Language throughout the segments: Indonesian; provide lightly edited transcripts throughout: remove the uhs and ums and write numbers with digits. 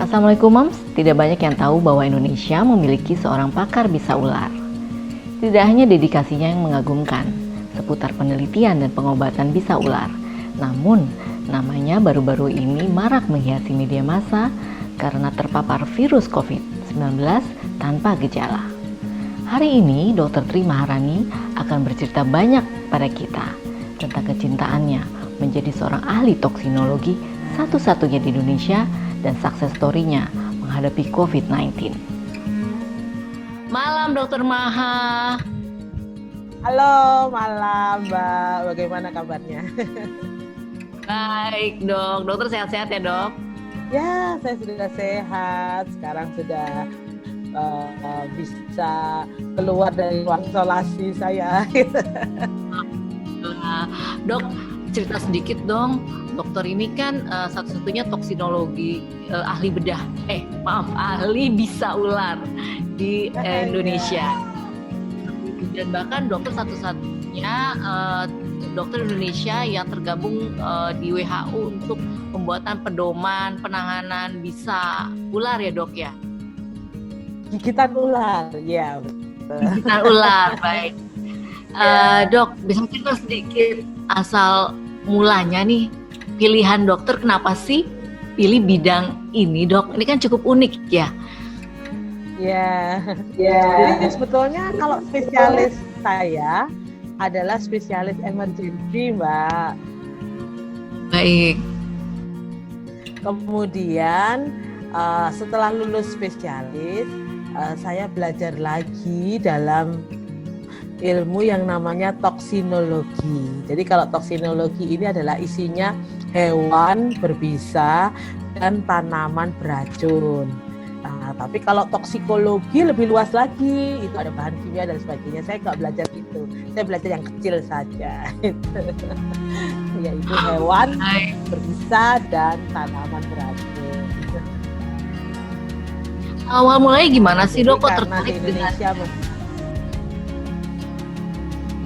Assalamualaikum Moms, tidak banyak yang tahu bahwa Indonesia memiliki seorang pakar bisa ular. Tidak hanya dedikasinya yang mengagumkan seputar penelitian dan pengobatan bisa ular, namun namanya baru-baru ini marak menghiasi media massa karena terpapar virus COVID-19 tanpa gejala. Hari ini Dr. Tri Maharani akan bercerita banyak pada kita tentang kecintaannya menjadi seorang ahli toksinologi satu-satunya di Indonesia dan sukses story-nya menghadapi COVID-19. Malam Dr. Maha. Halo, malam Mbak. Bagaimana kabarnya? Baik dok, dokter sehat-sehat ya dok? Ya, saya sudah sehat. Sekarang sudah bisa keluar dari ruang isolasi saya. Dok, cerita sedikit dong. Dokter ini kan satu-satunya toksinologi ahli bedah, ahli bisa ular di Indonesia. Dan bahkan dokter satu-satunya dokter Indonesia yang tergabung di WHO untuk pembuatan pedoman penanganan bisa ular ya dok ya? Gigitan ular, ya. Gigitan ular, baik. Dok, bisa cerita sedikit asal mulanya nih, pilihan dokter kenapa sih pilih bidang ini dok? Ini kan cukup unik ya. Ya. Jadi sebetulnya kalau spesialis saya adalah spesialis emergency, Mbak. Baik. Kemudian setelah lulus spesialis, saya belajar lagi dalam ilmu yang namanya toksinologi. Jadi kalau toksinologi ini adalah isinya hewan berbisa dan tanaman beracun. Nah, tapi kalau toksikologi lebih luas lagi, itu ada bahan kimia dan sebagainya. Saya nggak belajar itu, saya belajar yang kecil saja, yaitu hewan berbisa dan tanaman beracun. Awal mulanya gimana sih dok? Kok Karena tertarik di Indonesia?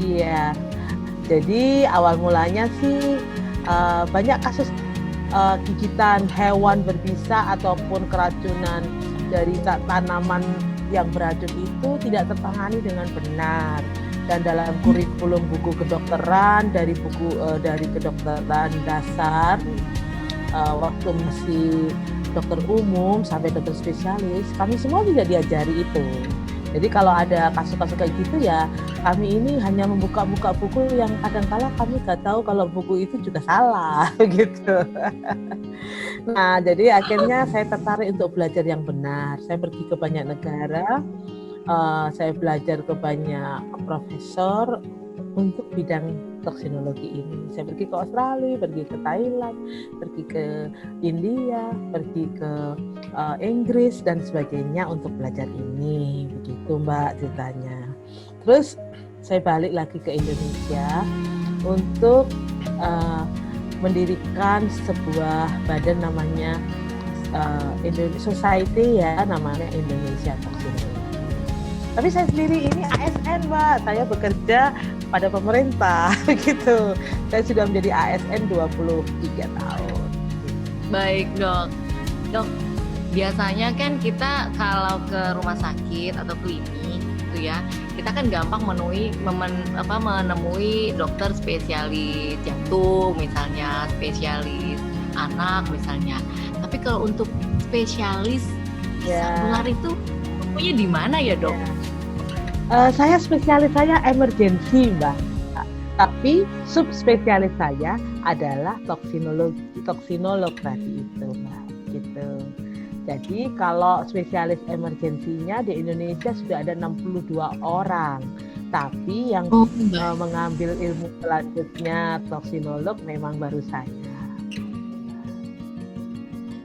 Iya, jadi awal mulanya sih banyak kasus gigitan hewan berbisa ataupun keracunan dari tanaman yang beracun itu tidak tertangani dengan benar. Dan dalam kurikulum buku kedokteran dari kedokteran dasar waktu masih dokter umum sampai dokter spesialis, kami semua tidak diajari itu. Jadi kalau ada kasus-kasus kayak gitu ya, kami ini hanya membuka-buka buku yang kadang-kala kami nggak tahu kalau buku itu juga salah, gitu. Nah, jadi akhirnya saya tertarik untuk belajar yang benar. Saya pergi ke banyak negara, saya belajar ke banyak profesor untuk bidang toksinologi ini. Saya pergi ke Australia, pergi ke Thailand, pergi ke India, pergi ke Inggris dan sebagainya untuk belajar ini. Begitu Mbak ceritanya. Terus saya balik lagi ke Indonesia untuk mendirikan sebuah badan namanya Society ya, namanya Indonesia Toksinologi. Tapi saya sendiri ini ASN Mbak, saya bekerja pada pemerintah gitu. Saya sudah menjadi ASN 23 tahun. Baik dok. Dok, biasanya kan kita kalau ke rumah sakit atau klinik gitu ya, kita kan gampang menemui dokter spesialis jantung misalnya, spesialis anak misalnya. Tapi kalau untuk spesialis ular itu punya di mana ya dok? Saya spesialis saya emergency Mbak, tapi subspesialis saya adalah toksinolog tadi itu Mbak, gitu. Jadi kalau spesialis emergensinya di Indonesia sudah ada 62 orang, tapi yang mengambil ilmu selanjutnya toksinolog memang baru saya.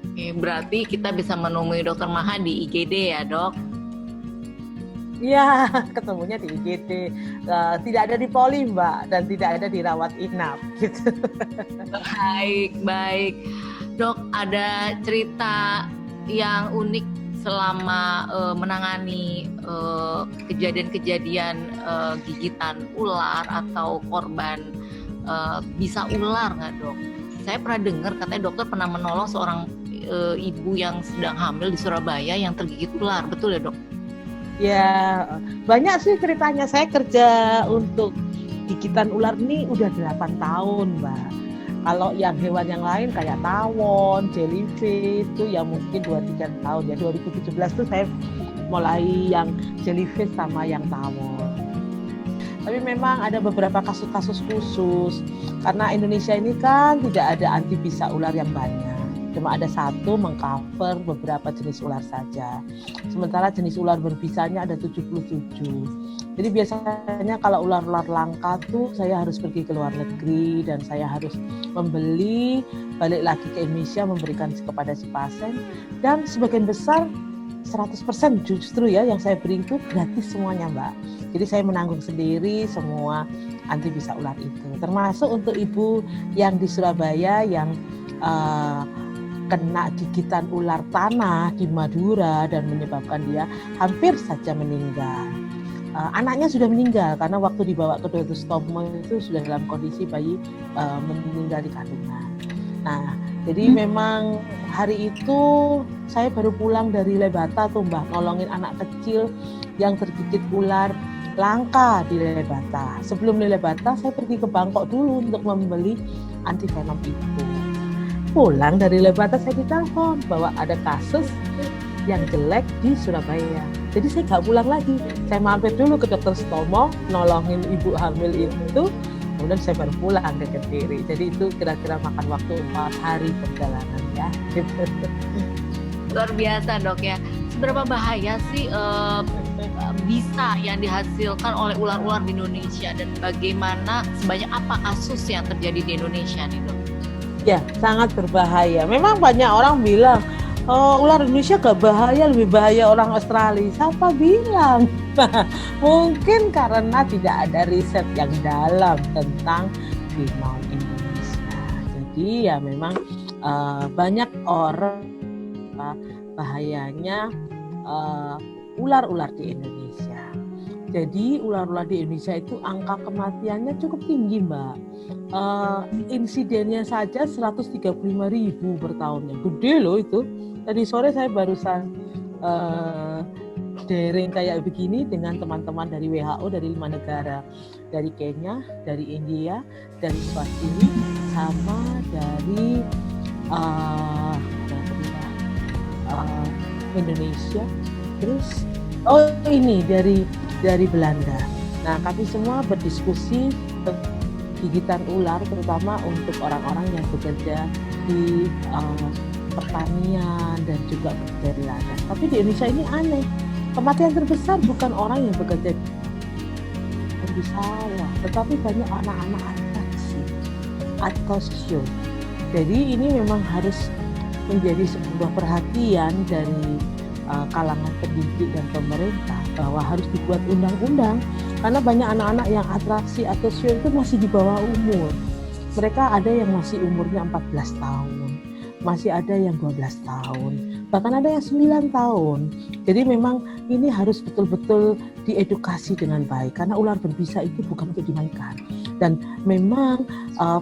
Oke, berarti kita bisa menemui Dokter Maha di IGD ya dok? Iya, ketemunya di IGD, tidak ada di poli Mbak, dan tidak ada di rawat inap gitu. Baik dok, ada cerita yang unik selama menangani kejadian-kejadian gigitan ular atau korban bisa ular nggak dok? Saya pernah dengar katanya dokter pernah menolong seorang ibu yang sedang hamil di Surabaya yang tergigit ular, betul ya dok? Ya, banyak sih ceritanya. Saya kerja untuk gigitan ular ini udah 8 tahun, Mbak. Kalau yang hewan yang lain kayak tawon, jellyfish itu ya mungkin 2-3 tahun ya. 2017 tuh saya mulai yang jellyfish sama yang tawon. Tapi memang ada beberapa kasus-kasus khusus karena Indonesia ini kan tidak ada anti bisa ular yang banyak. Cuma ada satu mengcover beberapa jenis ular saja. Sementara jenis ular berbisanya ada 77. Jadi biasanya kalau ular-ular langka tuh saya harus pergi ke luar negeri dan saya harus membeli, balik lagi ke Indonesia memberikan kepada si pasien, dan sebagian besar 100% justru ya yang saya beri itu gratis semuanya, Mbak. Jadi saya menanggung sendiri semua anti bisa ular itu. Termasuk untuk ibu yang di Surabaya yang kena gigitan ular tanah di Madura dan menyebabkan dia hampir saja meninggal. Anaknya sudah meninggal karena waktu dibawa ke Dr. Stomo itu sudah dalam kondisi bayi meninggal di kandungan. Nah, jadi memang hari itu saya baru pulang dari Lebata tuh Mbak, nolongin anak kecil yang tergigit ular langka di Lebata. Sebelum di Lebata saya pergi ke Bangkok dulu untuk membeli antivenom itu. Pulang dari Lebata saya ditelepon bahwa ada kasus yang jelek di Surabaya. Jadi saya nggak pulang lagi. Saya mampir dulu ke Dr. Stomo, nolongin ibu hamil itu, kemudian saya baru pulang ke Kediri. Jadi itu kira-kira makan waktu 4 hari perjalanan ya. Luar biasa dok ya. Seberapa bahaya sih bisa yang dihasilkan oleh ular-ular di Indonesia dan bagaimana sebanyak apa kasus yang terjadi di Indonesia nih dok? Ya, sangat berbahaya. Memang banyak orang bilang, ular Indonesia gak bahaya, lebih bahaya orang Australia. Siapa bilang? Mungkin karena tidak ada riset yang dalam tentang harimau Indonesia. Jadi ya memang banyak orang bahayanya ular-ular di Indonesia. Jadi ular-ular di Indonesia itu angka kematiannya cukup tinggi, Mbak. Insidennya saja 135.000 per tahunnya. Gede loh itu. Tadi sore saya barusan daring kayak begini dengan teman-teman dari WHO dari 5 negara. Dari Kenya, dari India, dari Swatini, sama dari Indonesia. Terus ini dari Belanda. Nah, kami semua berdiskusi gigitan ular terutama untuk orang-orang yang bekerja di pertanian dan juga bekerja di ladang. Tapi di Indonesia ini aneh. Kematian terbesar bukan orang yang bekerja di sawah, tetapi banyak anak-anak atraksi atau show. Jadi ini memang harus menjadi sebuah perhatian dari kalangan pendidik dan pemerintah bahwa harus dibuat undang-undang karena banyak anak-anak yang atraksi atau show itu masih di bawah umur. Mereka ada yang masih umurnya 14 tahun, masih ada yang 12 tahun, bahkan ada yang 9 tahun. Jadi memang ini harus betul-betul diedukasi dengan baik karena ular berbisa itu bukan untuk dimainkan. Dan memang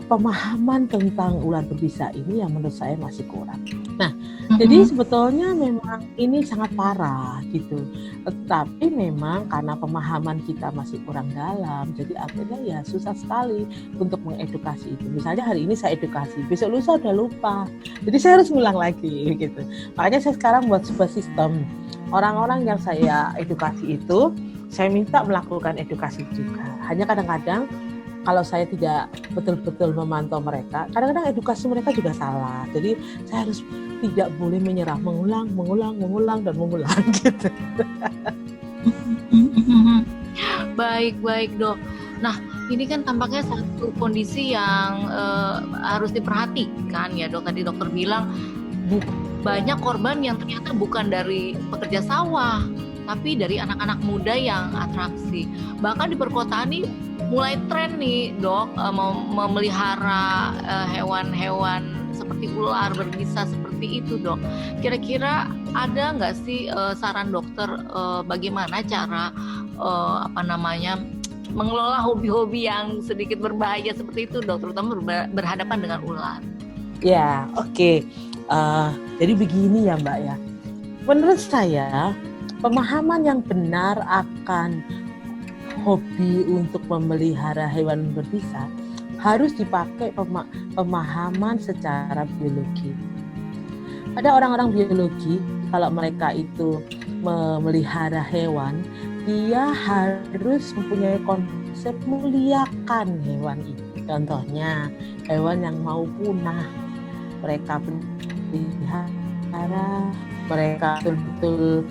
pemahaman tentang ular berbisa ini yang menurut saya masih kurang. Nah, jadi sebetulnya memang ini sangat parah gitu. Tetapi memang karena pemahaman kita masih kurang dalam, jadi akhirnya ya susah sekali untuk mengedukasi itu. Misalnya hari ini saya edukasi, besok lusa udah lupa. Jadi saya harus ngulang lagi gitu. Makanya saya sekarang buat sebuah sistem. Orang-orang yang saya edukasi itu, saya minta melakukan edukasi juga. Hanya kadang-kadang kalau saya tidak betul-betul memantau mereka, kadang-kadang edukasi mereka juga salah. Jadi saya harus tidak boleh menyerah, mengulang gitu. Baik dok. Nah ini kan tampaknya satu kondisi yang harus diperhatikan ya dok. Tadi dokter bilang banyak korban yang ternyata bukan dari pekerja sawah, tapi dari anak-anak muda yang atraksi. Bahkan di perkotaan ini mulai tren nih dok, memelihara hewan-hewan seperti ular berbisa seperti itu dok. Kira-kira ada nggak sih saran dokter bagaimana cara mengelola hobi-hobi yang sedikit berbahaya seperti itu dok, terutama berhadapan dengan ular? Ya, oke. Jadi begini ya Mbak ya. Menurut saya pemahaman yang benar akan hobi untuk memelihara hewan berbisa harus dipakai pemahaman secara biologi. Ada orang-orang biologi, kalau mereka itu memelihara hewan, dia harus mempunyai konsep muliakan hewan itu. Contohnya, hewan yang mau punah, mereka pelihara, mereka betul-betul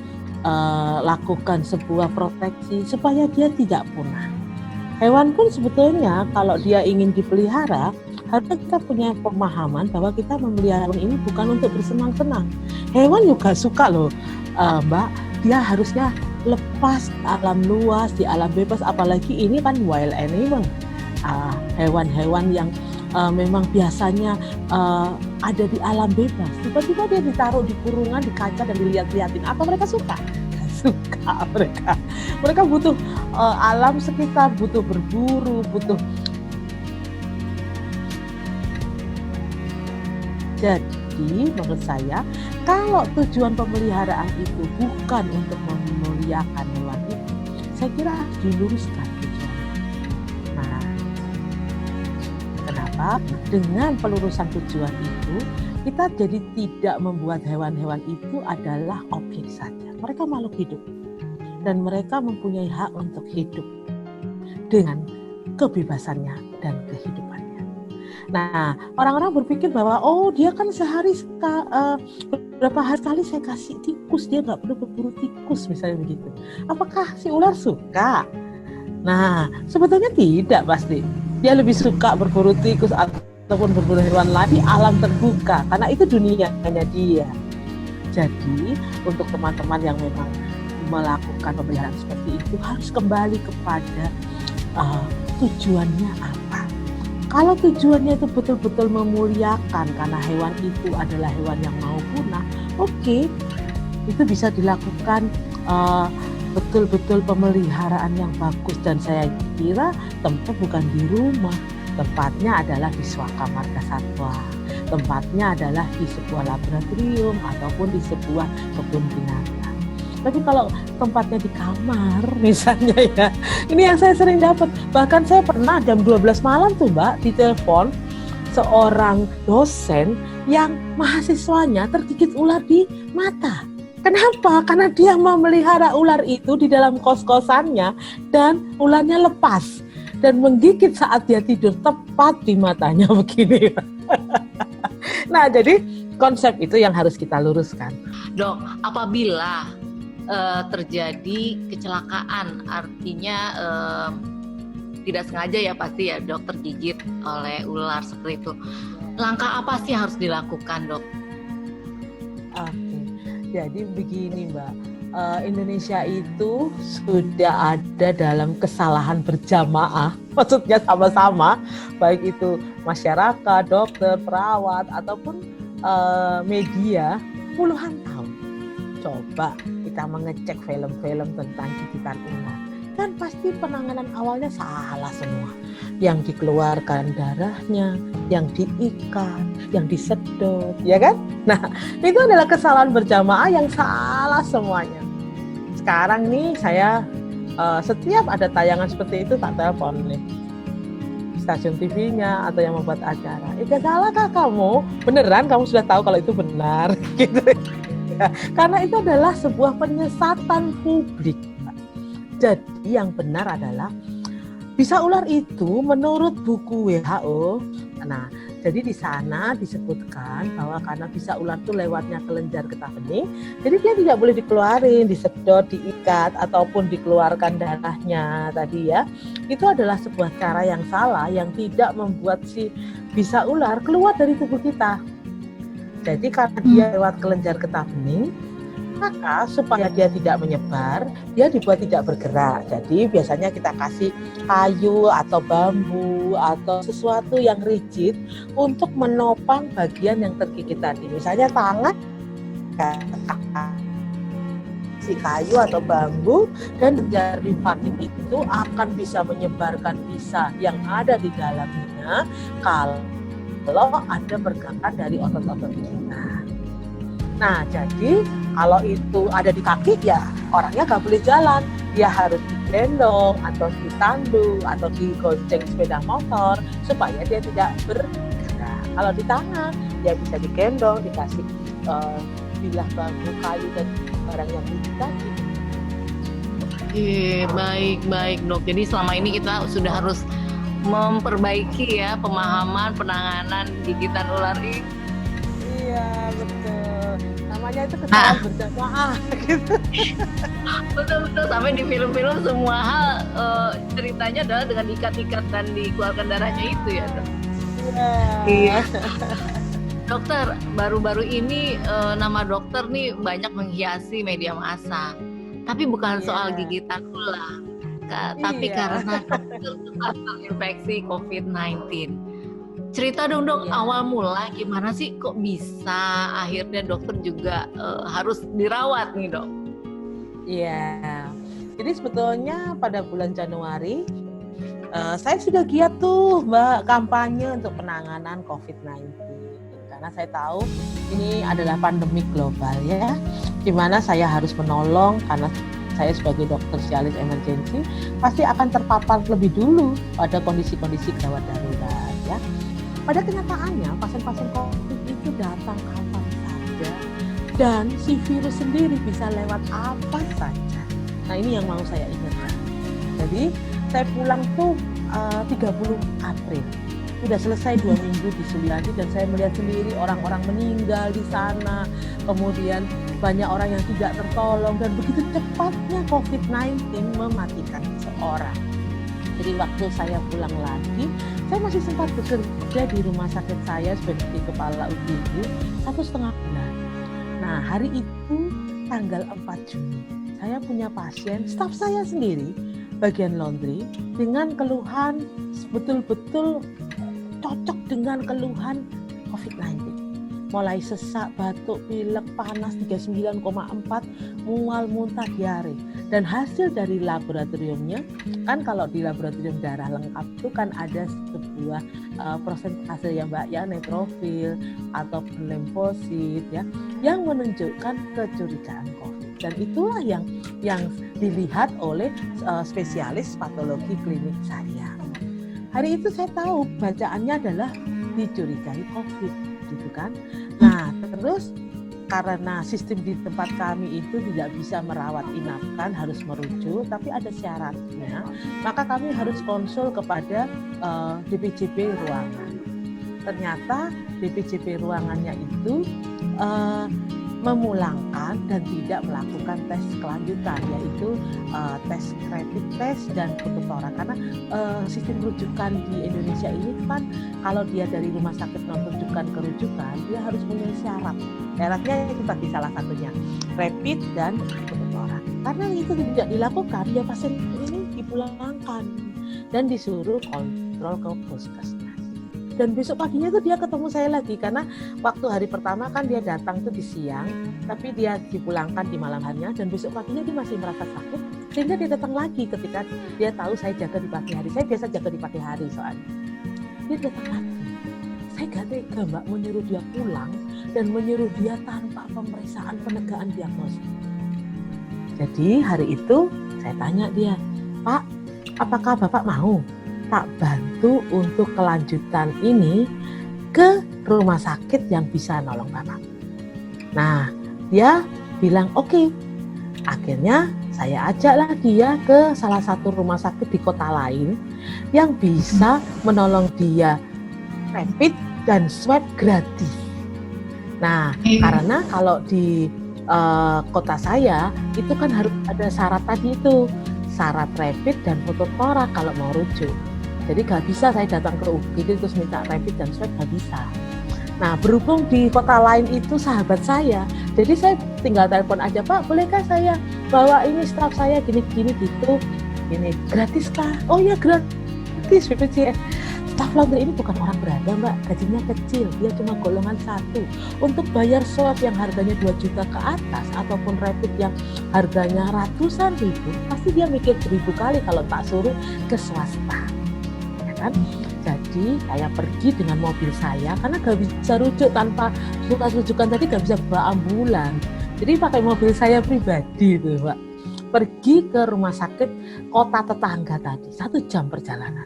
lakukan sebuah proteksi supaya dia tidak punah. Hewan pun sebetulnya kalau dia ingin dipelihara, harusnya kita punya pemahaman bahwa kita memelihara hewan ini bukan untuk bersenang-senang. Hewan juga suka loh, Mbak. Dia harusnya lepas di alam luas, di alam bebas, apalagi ini kan wild animal. Hewan-hewan yang memang biasanya ada di alam bebas. Tiba-tiba dia ditaruh di kurungan, di kaca dan dilihat-lihatin. Apa mereka suka? Suka mereka. Mereka butuh alam sekitar, butuh berburu, butuh. Jadi menurut saya, kalau tujuan pemeliharaan itu bukan untuk memuliakan hewan itu, saya kira harus diluruskan tujuannya. Nah, kenapa? Dengan pelurusan tujuan itu, kita jadi tidak membuat hewan-hewan itu adalah objek saja. Mereka makhluk hidup dan mereka mempunyai hak untuk hidup dengan kebebasannya dan kehidupannya. Nah, orang-orang berpikir bahwa dia kan sehari berapa hari sekali saya kasih tikus, dia nggak perlu berburu tikus misalnya begitu. Apakah si ular suka? Nah, sebetulnya tidak pasti. Dia lebih suka berburu tikus ataupun berburu hewan lain di alam terbuka karena itu dunianya dia. Jadi untuk teman-teman yang memang melakukan pemeliharaan seperti itu harus kembali kepada tujuannya apa. Kalau tujuannya itu betul-betul memuliakan karena hewan itu adalah hewan yang mau punah, oke, itu bisa dilakukan betul-betul pemeliharaan yang bagus. Dan saya kira tempatnya bukan di rumah, tempatnya adalah di Swaka Marga Satwa. Tempatnya adalah di sebuah laboratorium ataupun di sebuah kebun binatang. Tapi kalau tempatnya di kamar misalnya ya, ini yang saya sering dapat. Bahkan saya pernah jam 12 malam tuh Mbak ditelepon seorang dosen yang mahasiswanya tergigit ular di mata. Kenapa? Karena dia memelihara ular itu di dalam kos-kosannya dan ularnya lepas dan menggigit saat dia tidur tepat di matanya begini. Nah, jadi konsep itu yang harus kita luruskan. Dok, apabila terjadi kecelakaan, artinya tidak sengaja ya pasti ya dok tergigit oleh ular seperti itu. Langkah apa sih harus dilakukan dok? Oke, jadi begini Mbak, Indonesia itu sudah ada dalam kesalahan berjamaah, maksudnya sama-sama, baik itu masyarakat, dokter, perawat, ataupun media puluhan tahun. Coba kita mengecek film-film tentang gigitan ular, kan pasti penanganan awalnya salah semua. Yang dikeluarkan darahnya, yang diikat, yang disedot, ya kan? Nah, itu adalah kesalahan berjamaah yang salah semuanya. Sekarang nih saya setiap ada tayangan seperti itu tak telepon nih stasiun TV-nya atau yang membuat acara. Salahkah kamu? Beneran kamu sudah tahu kalau itu benar gitu. Ya, karena itu adalah sebuah penyesatan publik. Jadi yang benar adalah bisa ular itu menurut buku WHO. Nah, jadi di sana disebutkan bahwa karena bisa ular itu lewatnya kelenjar getah bening, jadi dia tidak boleh dikeluarin, disedot, diikat ataupun dikeluarkan darahnya tadi ya. Itu adalah sebuah cara yang salah yang tidak membuat si bisa ular keluar dari tubuh kita. Jadi karena dia lewat kelenjar getah bening, maka supaya dia tidak menyebar, dia dibuat tidak bergerak. Jadi biasanya kita kasih kayu atau bambu atau sesuatu yang rigid untuk menopang bagian yang tergigit tadi. Misalnya tangan, si kayu atau bambu, dan jari patin itu akan bisa menyebarkan bisa yang ada di dalamnya kalau kalau ada pergerakan dari otot-otot kita. Nah, jadi kalau itu ada di kaki, ya orangnya nggak boleh jalan. Dia harus digendong atau ditandu atau digonceng sepeda motor supaya dia tidak bergerak. Kalau di tangan, dia bisa digendong, dikasih bilah bambu, kayu dan barang yang tinggi tadi. Baik dok. Jadi selama ini kita sudah harus memperbaiki ya pemahaman penanganan gigitan ular ini. Iya, betul. Namanya itu kesalahan berjamaah gitu. Betul sampai di film-film semua hal ceritanya adalah dengan ikat-ikat dan dikeluarkan darahnya itu ya dok. Iya. Dokter, baru-baru ini nama dokter nih banyak menghiasi media massa. Tapi bukan soal gigitan ular, tapi karena dokter terinfeksi COVID-19. Cerita dong dok, awal mula gimana sih kok bisa akhirnya dokter juga harus dirawat nih dok? Iya, jadi sebetulnya pada bulan Januari saya sudah giat tuh Mbak kampanye untuk penanganan COVID-19. Karena saya tahu ini adalah pandemi global ya, di mana saya harus menolong karena saya sebagai dokter spesialis emergency pasti akan terpapar lebih dulu pada kondisi-kondisi gawat darurat ya. Pada kenyataannya pasien-pasien COVID itu datang kapan saja dan si virus sendiri bisa lewat apa saja. Nah ini yang mau saya ingatkan. Jadi saya pulang tuh 30 April. Sudah selesai 2 minggu di Suryadi dan saya melihat sendiri orang-orang meninggal di sana, kemudian banyak orang yang tidak tertolong dan begitu cepatnya COVID-19 mematikan seseorang. Jadi waktu saya pulang lagi, saya masih sempat bekerja di rumah sakit saya sebagai kepala UGD 1,5 bulan. Nah hari itu tanggal 4 Juni, saya punya pasien, staf saya sendiri, bagian laundry, dengan keluhan betul-betul cocok dengan keluhan COVID-19. Mulai sesak, batuk, pilek, panas 39,4, mual, muntah, diare. Dan hasil dari laboratoriumnya, kan kalau di laboratorium darah lengkap itu kan ada sebuah prosentase ya Mbak ya, neutrofil ataupun limfosit ya, yang menunjukkan kecurigaan COVID. Dan itulah yang dilihat oleh spesialis patologi klinik saya. Hari itu saya tahu bacaannya adalah dicurigai COVID, gitu kan. Nah, terus karena sistem di tempat kami itu tidak bisa merawat inapkan, harus merujuk, tapi ada syaratnya, maka kami harus konsul kepada DPJP ruangan. Ternyata DPJP ruangannya itu memulangkan dan tidak melakukan tes kelanjutan, yaitu tes rapid test dan foto tora. Karena sistem rujukan di Indonesia ini kan kalau dia dari rumah sakit non rujukan ke rujukan, dia harus punya syarat. Syaratnya itu tadi salah satunya rapid dan foto tora. Karena itu tidak dilakukan, ya pasien ini dipulangkan dan disuruh kontrol ke puskesmas. Dan besok paginya tuh dia ketemu saya lagi, karena waktu hari pertama kan dia datang tuh di siang, tapi dia dipulangkan di malam harinya, dan besok paginya dia masih merasa sakit, sehingga dia datang lagi ketika dia tahu saya jaga di pagi hari. Saya biasa jaga di pagi hari soalnya. Dia datang lagi. Saya gak tega Mbak menyuruh dia pulang dan menyuruh dia tanpa pemeriksaan penegaan diagnosis. Jadi hari itu saya tanya dia, Pak, apakah Bapak mau tak bantu untuk kelanjutan ini ke rumah sakit yang bisa nolong Bapak? Nah, dia bilang oke. Akhirnya saya ajaklah dia ke salah satu rumah sakit di kota lain yang bisa menolong dia rapid dan swab gratis. Nah, karena kalau di kota saya itu kan harus ada syarat tadi itu, syarat rapid dan foto tora kalau mau rujuk. Jadi gak bisa saya datang ke UGD terus minta rapid dan swab, gak bisa. Nah, berhubung di kota lain itu sahabat saya, jadi saya tinggal telepon aja, Pak, bolehkah saya bawa ini staf saya gini-gini gitu, ini gratis kah? Oh ya gratis BPJS. Staf laundry ini bukan orang berada Mbak, gajinya kecil, dia cuma golongan 1. Untuk bayar swab yang harganya 2 juta ke atas ataupun rapid yang harganya ratusan ribu, pasti dia mikir 1000 kali kalau tak suruh ke swasta. Kan? Jadi saya pergi dengan mobil saya karena gak bisa rujuk tanpa bekas rujukan tadi, gak bisa bawa ambulan. Jadi pakai mobil saya pribadi itu, Pak. Pergi ke rumah sakit kota tetangga tadi, 1 jam perjalanan.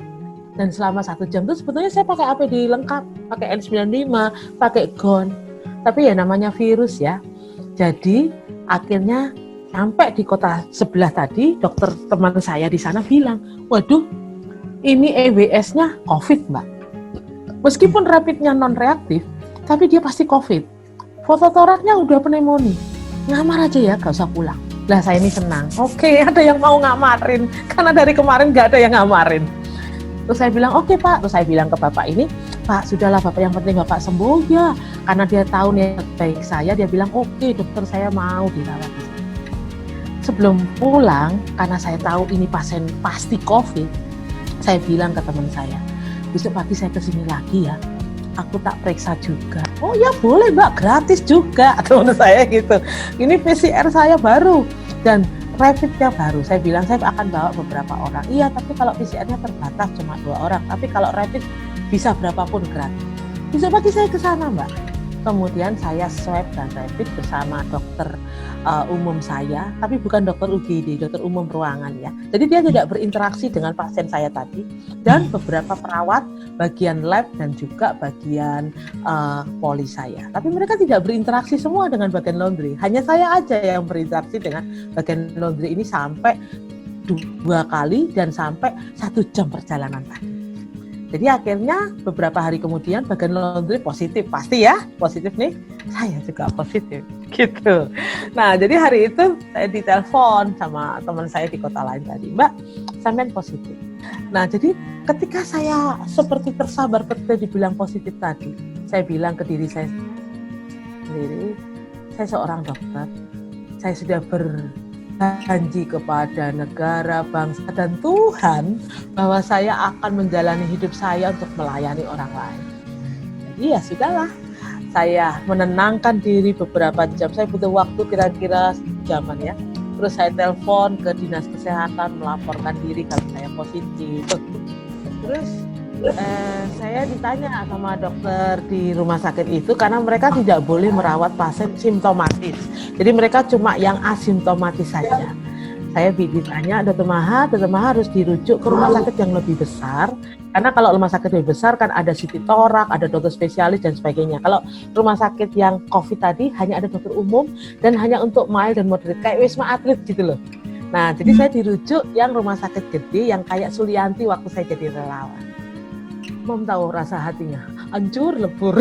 Dan selama 1 jam itu sebetulnya saya pakai APD lengkap, pakai N95, pakai gown. Tapi ya namanya virus ya. Jadi akhirnya sampai di kota sebelah tadi, dokter teman saya di sana bilang, waduh, ini EWS-nya COVID, Mbak. Meskipun rapidnya non-reaktif, tapi dia pasti COVID. Foto toraknya udah pneumonia. Ngamar aja ya, gak usah pulang. Lah saya ini senang. Oke, ada yang mau ngamarin. Karena dari kemarin gak ada yang ngamarin. Terus saya bilang, oke Pak. Terus saya bilang ke Bapak ini, Pak, sudahlah Bapak, yang penting Bapak sembuh ya. Karena dia tahu niat baik saya, dia bilang, oke dokter, saya mau dirawat di sini. Sebelum pulang, karena saya tahu ini pasien pasti COVID, saya bilang ke teman saya, besok pagi saya kesini lagi ya, aku tak periksa juga. Oh ya boleh Mbak, gratis juga, teman saya gitu. Ini PCR saya baru dan rapidnya baru. Saya bilang saya akan bawa beberapa orang. Iya, tapi kalau PCR-nya terbatas cuma 2 orang. Tapi kalau rapid bisa berapapun gratis. Besok pagi saya ke sana Mbak. Kemudian saya swab dan rapid bersama dokter umum saya, tapi bukan dokter UGD, dokter umum ruangan ya. Jadi dia tidak berinteraksi dengan pasien saya tadi, dan beberapa perawat bagian lab dan juga bagian poli saya. Tapi mereka tidak berinteraksi semua dengan bagian laundry. Hanya saya aja yang berinteraksi dengan bagian laundry ini sampai 2 kali dan sampai 1 jam perjalanan tadi. Jadi akhirnya beberapa hari kemudian bagian laundry positif, pasti ya positif nih, saya juga positif gitu. Nah jadi hari itu saya ditelepon sama teman saya di kota lain tadi, Mbak sampean positif. Nah jadi ketika saya seperti tersabar ketika dibilang positif tadi, saya bilang ke diri saya sendiri, saya seorang dokter, saya sudah berjanji kepada negara, bangsa, dan Tuhan bahwa saya akan menjalani hidup saya untuk melayani orang lain. Jadi ya sudahlah, saya menenangkan diri beberapa jam. Saya butuh waktu kira-kira jaman ya. Terus saya telepon ke dinas kesehatan melaporkan diri kalau saya positif. Terus saya ditanya sama dokter di rumah sakit itu karena mereka tidak boleh merawat pasien simptomatis. Jadi mereka cuma yang asimptomatis saja. Saya ditanya, Dokter Maha harus dirujuk ke rumah sakit yang lebih besar. Karena kalau rumah sakit lebih besar kan ada CT torak, ada dokter spesialis dan sebagainya. Kalau rumah sakit yang COVID tadi hanya ada dokter umum dan hanya untuk mild dan moderate, kayak Wisma Atlet gitu loh. Nah, jadi saya dirujuk yang rumah sakit gede yang kayak Sulianti waktu saya jadi relawan. Mau tahu rasa hatinya? Hancur lebur.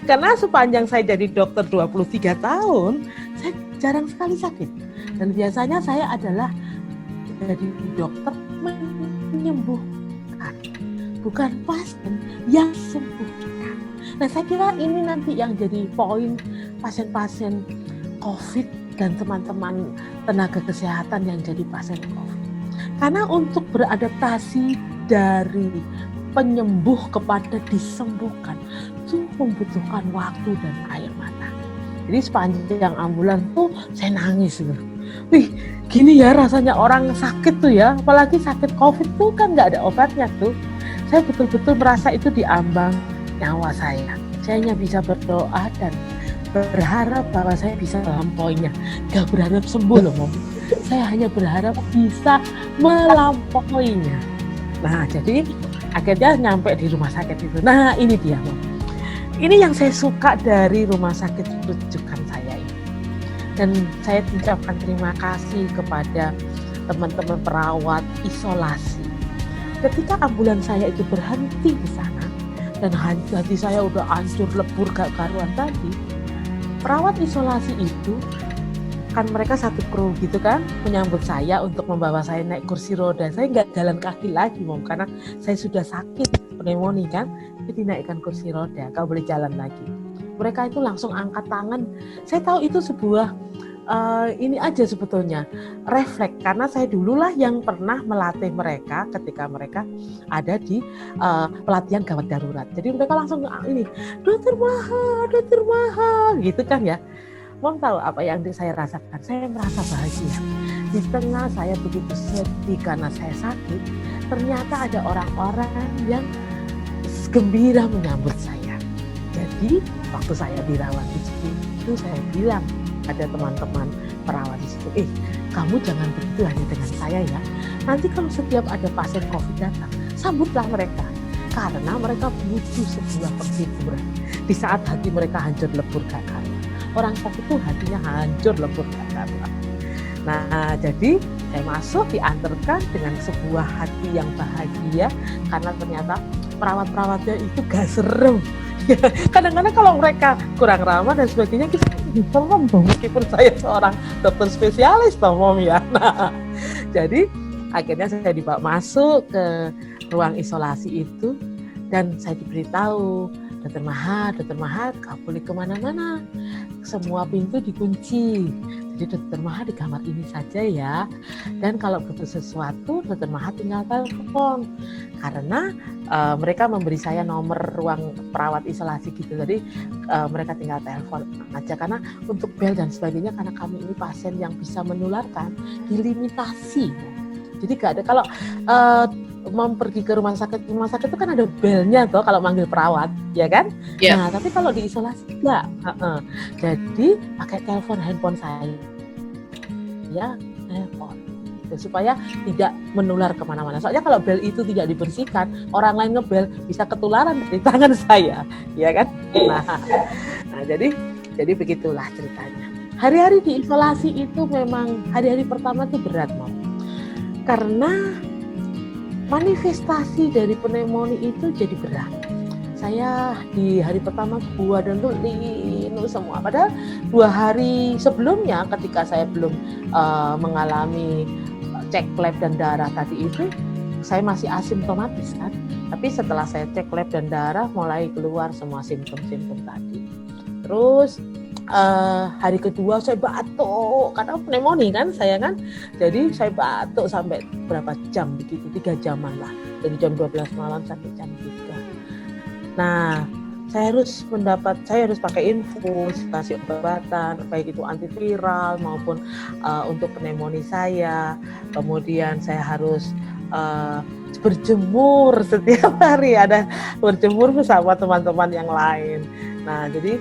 Karena sepanjang saya jadi dokter 23 tahun, saya jarang sekali sakit. Dan biasanya saya adalah jadi dokter menyembuhkan, bukan pasien yang sembuhkan. Nah saya kira ini nanti yang jadi poin pasien-pasien COVID dan teman-teman tenaga kesehatan yang jadi pasien COVID. Karena untuk beradaptasi dari penyembuh kepada disembuhkan itu membutuhkan waktu dan air mata. Jadi sepanjang ambulan tuh saya nangis loh. Wih, gini ya rasanya orang sakit tuh ya, apalagi sakit COVID tuh kan nggak ada obatnya tuh. Saya betul-betul merasa itu diambang nyawa saya. Saya hanya bisa berdoa dan berharap bahwa saya bisa melampauinya. Gak berharap sembuh loh, Mom. Saya hanya berharap bisa melampauinya. Nah, jadi akhirnya nyampe di rumah sakit itu. Nah, ini dia, Mom. Ini yang saya suka dari rumah sakit rujukan saya ini. Dan saya ucapkan terima kasih kepada teman-teman perawat isolasi. Ketika ambulan saya itu berhenti di sana, dan hati saya udah hancur lebur gak karuan tadi, perawat isolasi itu kan mereka satu kru gitu kan menyambut saya untuk membawa saya naik kursi roda. Saya nggak jalan kaki lagi, Mom, karena saya sudah sakit pneumonia kan, jadi naikkan kursi roda, kau boleh jalan lagi. Mereka itu langsung angkat tangan. Saya tahu itu sebuah ini aja sebetulnya refleks, karena saya dululah yang pernah melatih mereka ketika mereka ada di pelatihan gawat darurat. Jadi mereka langsung ini, Dokter Maha, gitu kan ya. Mau tahu apa yang saya rasakan? Saya merasa bahagia. Di tengah saya begitu sedih karena saya sakit, ternyata ada orang-orang yang gembira menyambut saya. Jadi waktu saya dirawat di situ itu saya bilang ada teman-teman perawat di situ, kamu jangan begitu hanya dengan saya ya. Nanti kalau setiap ada pasien COVID datang, sambutlah mereka. Karena mereka butuh sebuah penghiburan. Di saat hati mereka hancur lebur gak karuan. Orang COVID itu hatinya hancur lebur gak karuan. Nah, jadi saya masuk diantarkan dengan sebuah hati yang bahagia karena ternyata perawat-perawatnya itu gak serem. Kadang-kadang kalau mereka kurang ramah dan sebagainya kita serem dong, meskipun saya seorang dokter spesialis toh Mom ya. Nah, jadi akhirnya saya dibawa masuk ke ruang isolasi itu dan saya diberitahu, Dokter Maha, kau boleh kemana-mana, semua pintu dikunci. Jadi Dokter Maha di kamar ini saja ya. Dan kalau butuh sesuatu, Dokter Maha tinggal telepon. Karena mereka memberi saya nomor ruang perawat isolasi gitu. Jadi mereka tinggal telepon aja. Karena untuk bel dan sebagainya, karena kami ini pasien yang bisa menularkan, dilimitasi. Jadi gak ada, kalau mau pergi ke rumah sakit itu kan ada belnya toh kalau manggil perawat, ya kan? Yeah. Nah, tapi kalau di isolasi enggak. Jadi pakai telepon handphone saya. Ya, telepon. Supaya tidak menular kemana-mana. Soalnya kalau bel itu tidak dibersihkan, orang lain ngebel bisa ketularan dari tangan saya, ya kan? Nah jadi begitulah ceritanya. Hari-hari di isolasi itu memang hari-hari pertama itu berat, Mom. Karena manifestasi dari pneumonia itu jadi berat. Saya di hari pertama buah dan tuh linu semua. Padahal 2 hari sebelumnya ketika saya belum mengalami cek lab dan darah tadi itu, saya masih asimptomatis kan. Tapi setelah saya cek lab dan darah mulai keluar semua simptom-simptom tadi. Terus hari kedua saya batuk karena pneumonia kan saya kan, jadi saya batuk sampai berapa jam begitu, 3 jaman lah, dari jam 12 malam sampai jam 3. Nah saya harus pakai infus, kasih obat-obatan baik itu antiviral maupun untuk pneumonia saya. Kemudian saya harus berjemur setiap hari, ada berjemur bersama teman-teman yang lain. Nah jadi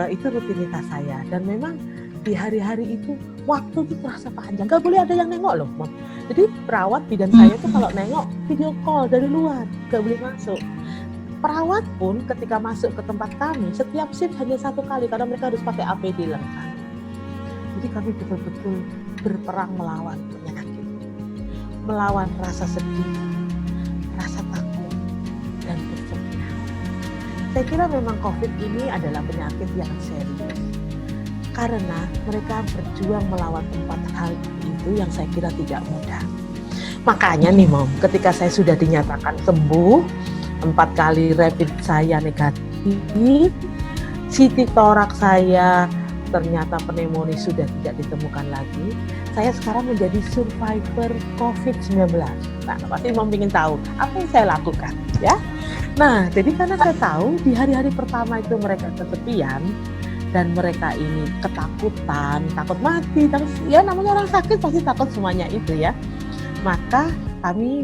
itu rutinitas saya, dan memang di hari-hari itu waktu itu terasa panjang, gak boleh ada yang nengok loh Mom. Jadi perawat bidan saya itu kalau nengok video call dari luar, gak boleh masuk. Perawat pun ketika masuk ke tempat kami setiap shift hanya 1 kali karena mereka harus pakai APD lengkap. Jadi kami betul-betul berperang melawan penyakit, melawan rasa sedih, rasa takut, dan bersedih. Saya kira memang COVID ini adalah penyakit yang serius karena mereka berjuang melawan 4 hal itu yang saya kira tidak mudah. Makanya nih Mom, ketika saya sudah dinyatakan sembuh, 4 kali rapid saya negatif, CT thorax saya ternyata pneumonia sudah tidak ditemukan lagi, saya sekarang menjadi survivor COVID-19. Nah, pasti Mom ingin tahu apa yang saya lakukan, ya. Nah, jadi karena saya tahu di hari-hari pertama itu mereka kesepian dan mereka ini ketakutan, takut mati, terus ya namanya orang sakit pasti takut semuanya itu ya. Maka kami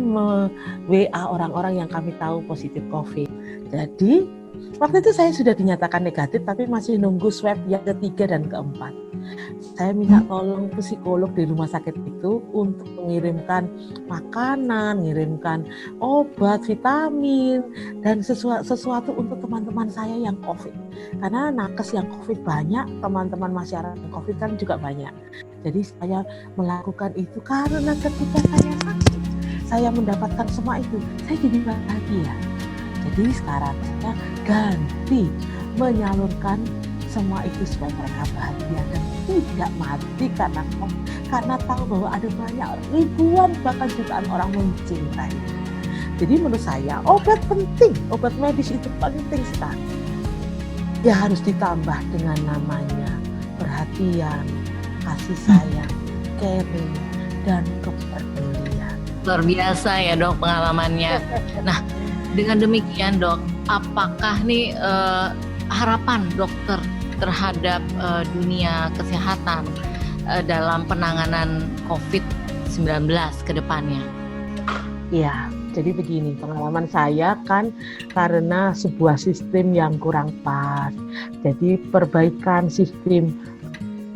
WA orang-orang yang kami tahu positif COVID. Jadi waktu itu saya sudah dinyatakan negatif tapi masih nunggu swab yang ketiga dan keempat. Saya minta tolong psikolog di rumah sakit itu untuk mengirimkan makanan, mengirimkan obat, vitamin, dan sesuatu untuk teman-teman saya yang COVID. Karena nakes yang COVID banyak, teman-teman masyarakat yang COVID kan juga banyak. Jadi saya melakukan itu karena ketika saya sakit, saya mendapatkan semua itu, saya jadi bahagia. Jadi sekarang saya ganti menyalurkan semua itu supaya mereka bahagia dan tidak mati karena tahu bahwa ada banyak ribuan bahkan jutaan orang mencintai. Jadi menurut saya obat penting, obat medis itu penting sekali. Ya harus ditambah dengan namanya perhatian, kasih sayang, caring, dan kepedulian. Luar biasa ya Dok pengalamannya. Nah dengan demikian Dok, apakah nih harapan dokter terhadap dunia kesehatan dalam penanganan COVID-19 ke depannya? Ya, Jadi begini, pengalaman saya kan karena sebuah sistem yang kurang pas. Jadi perbaikan sistem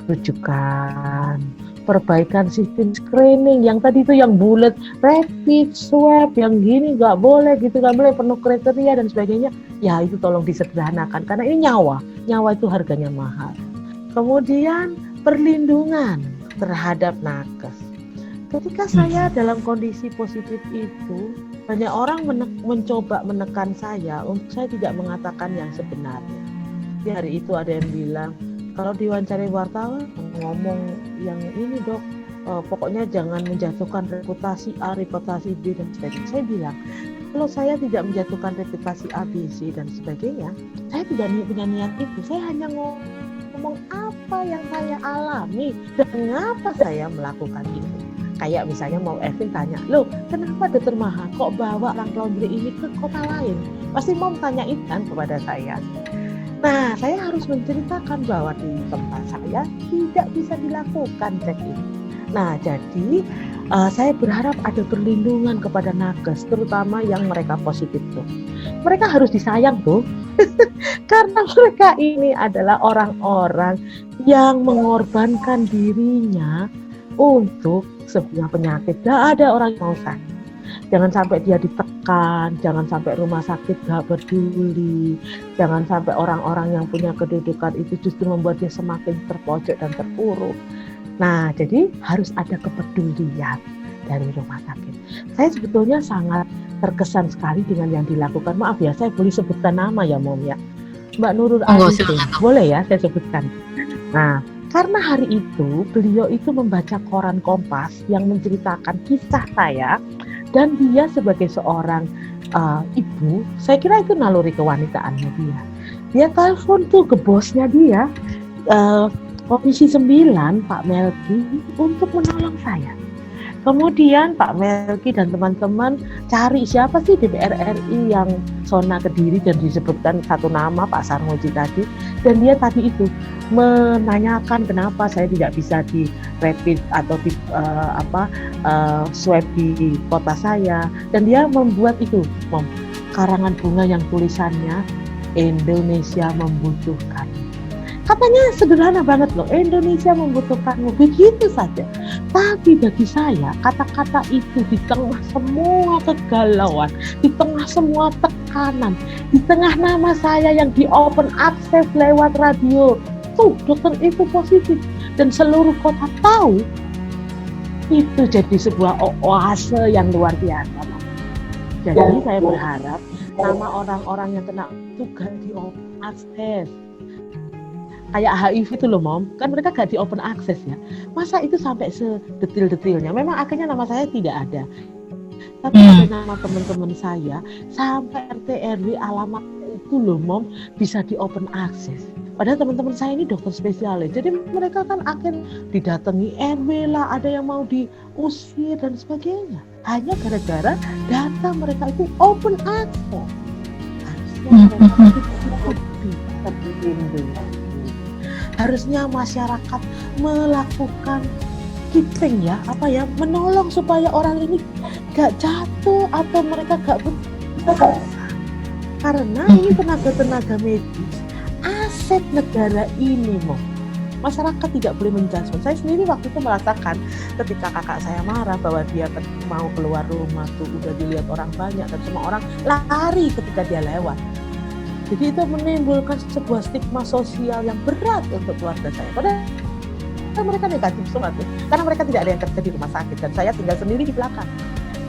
rujukan, perbaikan sistem screening yang tadi itu yang bulat, rapid, swab, yang gini nggak boleh gitu, nggak boleh penuh kriteria dan sebagainya. Ya itu tolong disederhanakan karena ini nyawa itu harganya mahal. Kemudian perlindungan terhadap nakes. Ketika saya dalam kondisi positif itu, banyak orang mencoba menekan saya untuk saya tidak mengatakan yang sebenarnya. Di hari itu ada yang bilang, kalau diwawancari wartawan ngomong yang ini dok, pokoknya jangan menjatuhkan reputasi A, reputasi B dan sebagainya. Saya bilang, kalau saya tidak menjatuhkan reputasi A, B, C dan sebagainya, saya tidak punya niat itu. Saya hanya ngomong apa yang saya alami dan mengapa saya melakukan itu. Kayak misalnya mau Evin tanya, loh kenapa Dr. Maha kok bawa orang laundry ini ke kota lain? Pasti mau tanyain kan kepada saya. Nah, saya harus menceritakan bahwa di tempat saya tidak bisa dilakukan check-in. Nah, jadi saya berharap ada perlindungan kepada nakes, terutama yang mereka positif tuh. Mereka harus disayang tuh, karena mereka ini adalah orang-orang yang mengorbankan dirinya untuk sebuah penyakit. Gak ada orang yang mau sakit. Jangan sampai dia ditekan, jangan sampai rumah sakit gak peduli, jangan sampai orang-orang yang punya kedudukan itu justru membuat dia semakin terpojok dan terpuruk. Nah, jadi harus ada kepedulian dari rumah sakit. Saya sebetulnya sangat terkesan sekali dengan yang dilakukan. Maaf ya, saya boleh sebutkan nama ya Mom ya. Mbak Nurul Arifin, boleh ya saya sebutkan. Nah, karena hari itu beliau itu membaca koran Kompas yang menceritakan kisah saya, dan dia sebagai seorang ibu, saya kira itu naluri kewanitaannya dia. Dia telepon tuh ke bosnya dia, Komisi 9 Pak Melki untuk menolong saya. Kemudian Pak Melki dan teman-teman cari siapa sih DPR RI yang zona Kediri dan disebutkan satu nama Pak Sarmoji tadi, dan dia tadi itu menanyakan kenapa saya tidak bisa di rapid atau di swab di kota saya, dan dia membuat itu karangan bunga yang tulisannya Indonesia membutuhkan. Katanya sederhana banget loh, Indonesia membutuhkanmu, begitu saja. Tapi bagi saya, kata-kata itu di tengah semua kegalauan, di tengah semua tekanan, di tengah nama saya yang di open access lewat radio, tuh dokter itu positif, dan seluruh kota tahu, itu jadi sebuah oase yang luar biasa. Jadi saya berharap nama orang-orang yang kena itu gak di open access. Kayak HIV itu loh Mom, kan mereka gak di open access ya. Masa itu sampai sedetil-detilnya. Memang akhirnya nama saya tidak ada, tapi ada nama teman-teman saya sampai RT RW alamat itu loh Mom bisa di open access. Padahal teman-teman saya ini dokter spesialis. Jadi mereka kan akhirnya didatangi RW lah, ada yang mau diusir dan sebagainya. Hanya gara-gara data mereka itu open access. Harusnya mereka itu bisa dilindungi. Harusnya masyarakat melakukan keeping ya, menolong supaya orang ini gak jatuh atau mereka gak betul. Karena ini tenaga-tenaga medis, aset negara ini Mom. Masyarakat tidak boleh menjudge. Saya sendiri waktu itu merasakan ketika kakak saya marah bahwa dia mau keluar rumah tuh udah dilihat orang banyak dan semua orang lari ketika dia lewat. Jadi itu menimbulkan sebuah stigma sosial yang berat untuk keluarga saya. Padahal mereka negatif semua tuh, karena mereka tidak ada yang kerja di rumah sakit dan saya tinggal sendiri di belakang.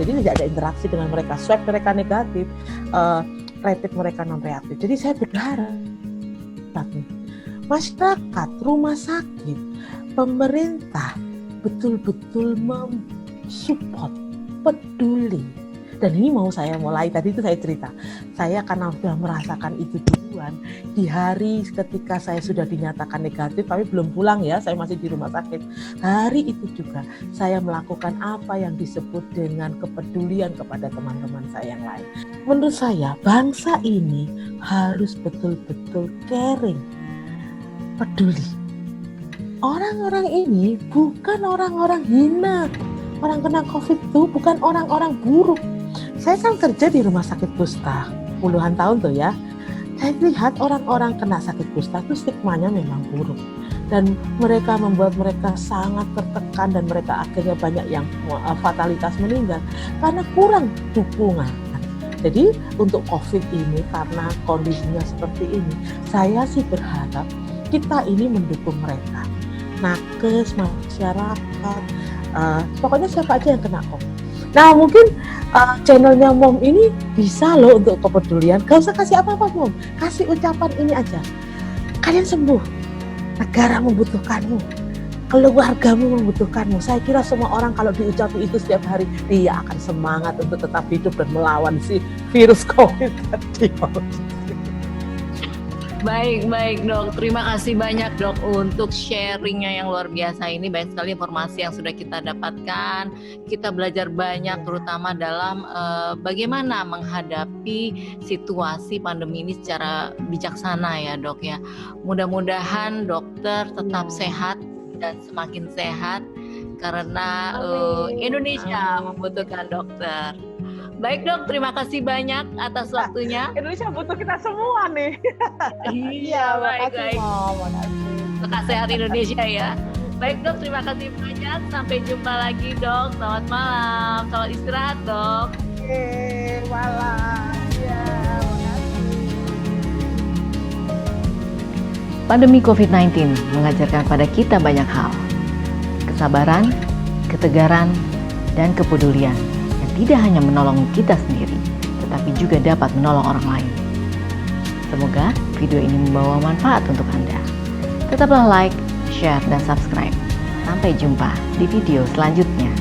Jadi tidak ada interaksi dengan mereka. Swab mereka negatif, rapid mereka non reaktif. Jadi saya berharap masyarakat, rumah sakit, pemerintah betul-betul mensupport, peduli. Dan ini mau saya mulai, tadi itu saya cerita, saya karena sudah merasakan itu duluan, di hari ketika saya sudah dinyatakan negatif, tapi belum pulang ya, saya masih di rumah sakit. Hari itu juga saya melakukan apa yang disebut dengan kepedulian kepada teman-teman saya yang lain. Menurut saya, bangsa ini harus betul-betul caring, peduli. Orang-orang ini bukan orang-orang hina. Orang kena COVID itu bukan orang-orang buruk. Saya kan kerja di rumah sakit kusta puluhan tahun tuh ya. Saya lihat orang-orang kena sakit kusta itu stigmanya memang buruk. Dan mereka membuat mereka sangat tertekan dan mereka akhirnya banyak yang fatalitas meninggal karena kurang dukungan. Jadi untuk COVID ini karena kondisinya seperti ini, saya sih berharap kita ini mendukung mereka. Nakes, masyarakat, pokoknya siapa aja yang kena COVID. Nah mungkin channelnya Mom ini bisa loh untuk kepedulian. Gak usah kasih apa-apa Mom, kasih ucapan ini aja. Kalian sembuh, negara membutuhkanmu, keluargamu membutuhkanmu. Saya kira semua orang kalau diucapi itu setiap hari, dia akan semangat untuk tetap hidup dan melawan si virus COVID tadi. Baik dok, terima kasih banyak dok untuk sharingnya yang luar biasa ini. Banyak sekali informasi yang sudah kita dapatkan. Kita belajar banyak terutama dalam bagaimana menghadapi situasi pandemi ini secara bijaksana ya dok ya. Mudah-mudahan dokter tetap sehat dan semakin sehat karena Indonesia membutuhkan dokter. Baik dok, terima kasih banyak atas waktunya. Indonesia butuh kita semua nih. Iya, baik. Makasih. Lekas sehat Indonesia ya. Baik dok, terima kasih banyak. Sampai jumpa lagi dok. Selamat malam. Selamat istirahat dok. Oke, malam. Ya, makasih. Pandemi COVID-19 mengajarkan pada kita banyak hal. Kesabaran, ketegaran, dan kepedulian. Tidak hanya menolong kita sendiri, tetapi juga dapat menolong orang lain. Semoga video ini membawa manfaat untuk Anda. Tetaplah like, share, dan subscribe. Sampai jumpa di video selanjutnya.